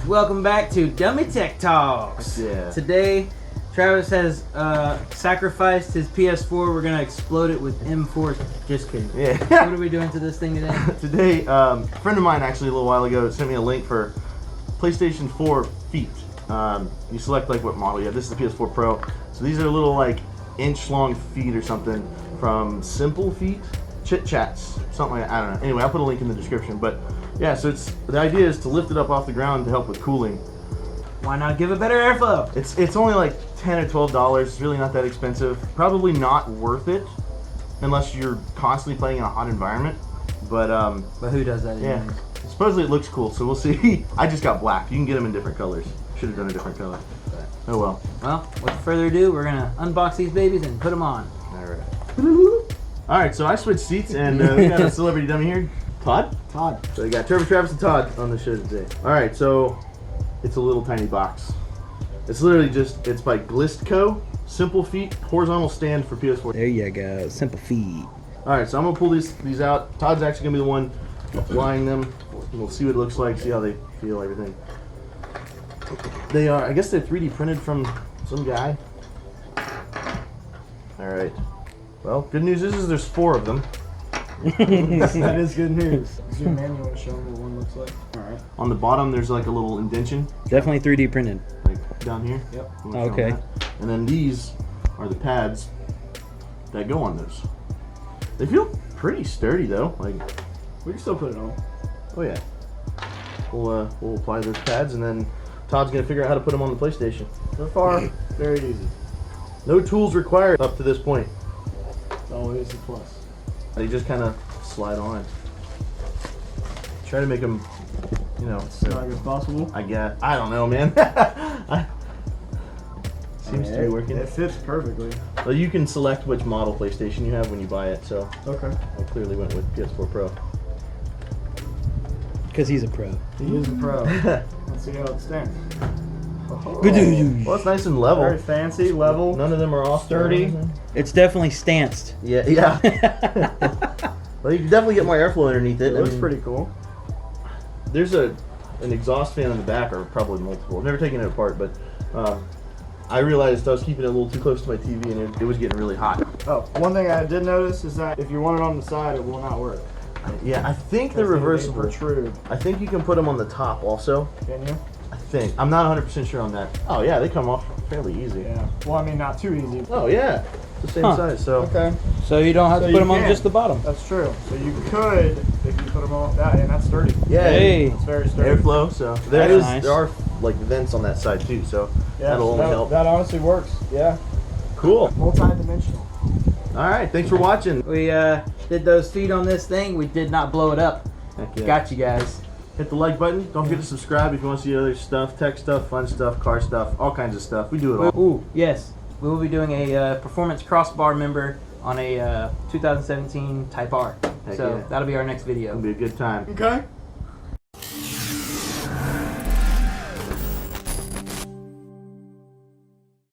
welcome back to Dummy Tech Talks. Yeah. Today, Travis has sacrificed his PS4. We're gonna explode it with M4. Just kidding. Yeah. What are we doing to this thing today? Today, a friend of mine actually a little while ago sent me a link for PlayStation 4 feet. You select like what model you have. This is the PS4 Pro. So these are little like inch-long feet or something from Simple Feet, Chit Chats, something like that. I don't know. Anyway, I'll put a link in the description. But yeah, so the idea is to lift it up off the ground to help with cooling. Why not give it better airflow? It's only like $10 or $12. It's really not that expensive. Probably not worth it unless you're constantly playing in a hot environment. But who does that? yeah. Anyways? Supposedly it looks cool, so we'll see. I just got black. You can get them in different colors. Should have done a different color. Oh well. Well, without further ado, we're gonna unbox these babies and put them on. All right, so I switched seats, and we got a celebrity dummy here. Todd? Todd. So we got Trever, Travis, and Todd on the show today. All right, so it's a little tiny box. It's literally it's by GLISTCO, Simple Feet, horizontal stand for PS4. There you go, Simple Feet. All right, so I'm gonna pull these out. Todd's actually gonna be the one applying them. We'll see what it looks like, see how they feel, everything. They are, I guess they're 3D printed from some guy. All right. Well, good news is there's 4 of them. That is good news. Zoom in, you want to show them what one looks like? Alright. On the bottom, there's like a little indentation, Definitely 3D printed. like down here. Yep. I'm gonna show 'em Okay. that. And then these are the pads that go on those. They feel pretty sturdy though. Like, We can still put it on. oh yeah. We'll apply those pads, and then Todd's gonna figure out how to put them on the PlayStation. So far, very easy. No tools required up to this point. It's always a plus. They just kind of slide on. Try to make them, you know, Snug as possible. I guess. I don't know, man. Seems to be working. It fits perfectly. Well, you can select which model PlayStation you have when you buy it, so Okay. I clearly went with PS4 Pro. Because he's a pro. He is a pro. Let's see how it stands. Oh. Well, it's nice and level. Very fancy, level. None of them are off Sturdy. It's definitely stanced. Yeah, yeah. Well, you can definitely get more airflow underneath it. It looks pretty cool. There's an exhaust fan in the back, or probably multiple. I've never taken it apart, but I realized I was keeping it a little too close to my TV, and it was getting really hot. Oh, one thing I did notice is that if you want it on the side, it will not work. Yeah, I think they're Because they reversible. protrude. I think you can put them on the top also. Can you? I think. I'm not 100% sure on that. Oh yeah, they come off fairly easy. Yeah. Well, I mean, not too easy. Oh yeah, it's the same size. So Okay. So you don't have So to put you them on can. just the bottom. That's true. So you could, if you put them on that, and that's sturdy. yeah, Hey. It's very sturdy. airflow. So That's nice. there are like vents on that side too. So Yeah, that'll only help. That honestly works. Yeah. Cool. Multi-dimensional. All right, thanks for watching. We did those feet on this thing. We did not blow it up. Heck yeah. Got you guys. Hit the like button. Don't forget to subscribe if you want to see other stuff, tech stuff, fun stuff, car stuff, all kinds of stuff. We do it all. Ooh, yes. We will be doing a performance crossbar member on a 2017 Type R. Heck So yeah. that'll be our next video. It'll be a good time. Okay.